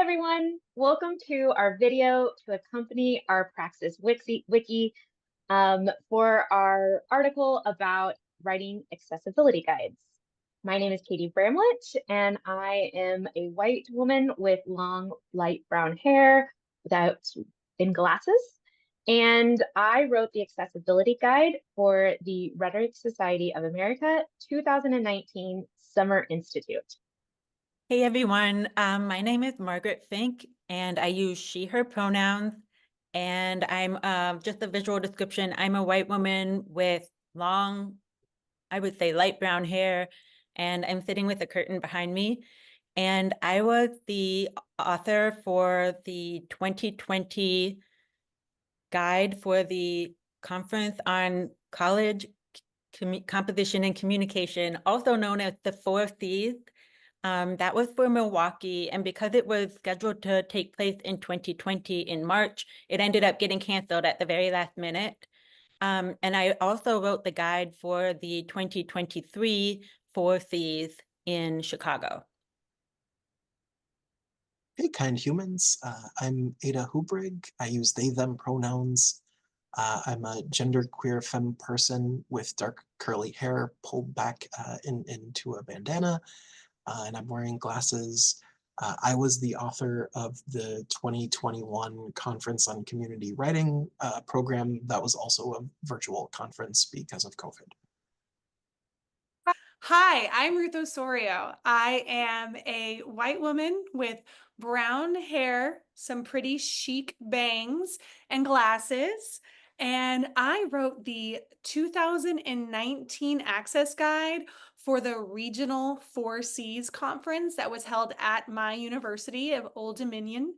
everyone. Welcome to our video to accompany our PraxisWiki for our article about writing accessibility guides. My name is Katie Bramlett, and I am a white woman with long, light brown hair in glasses. And I wrote the accessibility guide for the Rhetoric Society of America 2019 Summer Institute. Hey everyone, my name is Margaret Fink and I use she, her pronouns. And I'm just a visual description. I'm a white woman with long, I would say light brown hair, and I'm sitting with a curtain behind me. And I was the author for the 2020 guide for the Conference on College Composition and Communication, also known as the 4Cs. That was for Milwaukee, and because it was scheduled to take place in 2020 in March, it ended up getting canceled at the very last minute. And I also wrote the guide for the 2023 4Cs in Chicago. Hey, kind humans. I'm Ada Hubrig. I use they, them pronouns. I'm a genderqueer femme person with dark curly hair pulled back into a bandana, and I'm wearing glasses. I was the author of the 2021 Conference on Community Writing program that was also a virtual conference because of COVID. Hi, I'm Ruth Osorio. I am a white woman with brown hair, some pretty chic bangs, and glasses. And I wrote the 2019 Access Guide for the Regional 4Cs Conference that was held at my University of Old Dominion.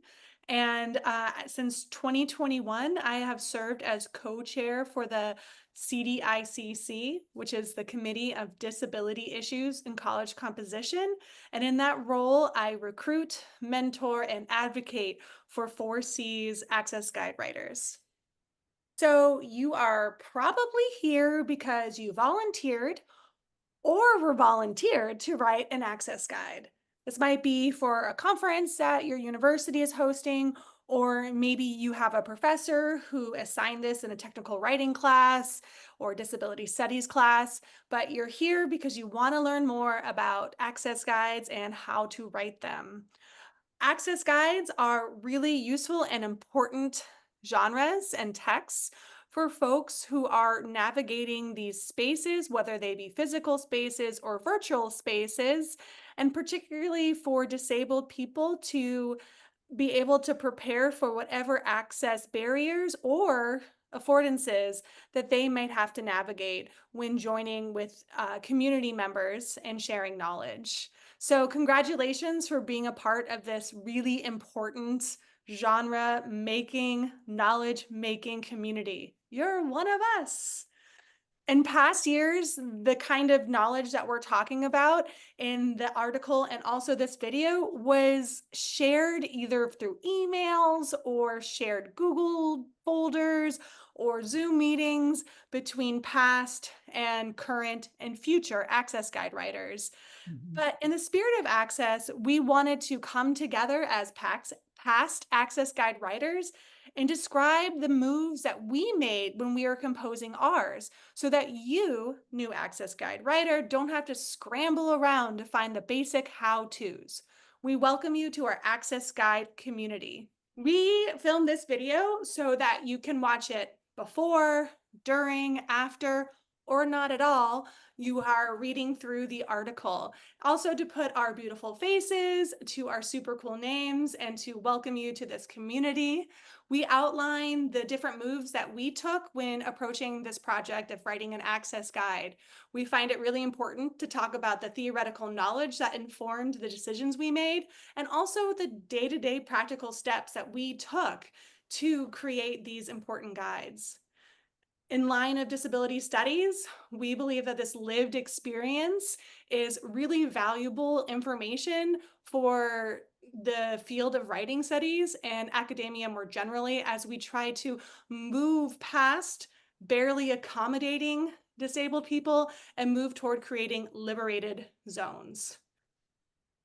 And since 2021, I have served as co-chair for the CDICC, which is the Committee of Disability Issues in College Composition. And in that role, I recruit, mentor, and advocate for 4Cs Access Guide writers. So you are probably here because you volunteered or were volunteered to write an access guide. This might be for a conference that your university is hosting, or maybe you have a professor who assigned this in a technical writing class or disability studies class, but you're here because you want to learn more about access guides and how to write them. Access guides are really useful and important genres and texts for folks who are navigating these spaces, whether they be physical spaces or virtual spaces, and particularly for disabled people to be able to prepare for whatever access barriers or affordances that they might have to navigate when joining with community members and sharing knowledge. So congratulations for being a part of this really important genre making, knowledge making community. You're one of us. In past years, the kind of knowledge that we're talking about in the article and also this video was shared either through emails or shared Google folders or Zoom meetings between past and current and future Access Guide writers. But in the spirit of access, we wanted to come together as past Access Guide writers and describe the moves that we made when we were composing ours so that you, new Access Guide writer, don't have to scramble around to find the basic how-tos. We welcome you to our Access Guide community. We filmed this video so that you can watch it before, during, after, or not at all. You are reading through the article. Also to put our beautiful faces to our super cool names and to welcome you to this community. We outline the different moves that we took when approaching this project of writing an access guide. We find it really important to talk about the theoretical knowledge that informed the decisions we made and also the day-to-day practical steps that we took to create these important guides. In line of disability studies, we believe that this lived experience is really valuable information for the field of writing studies and academia more generally as we try to move past barely accommodating disabled people and move toward creating liberated zones.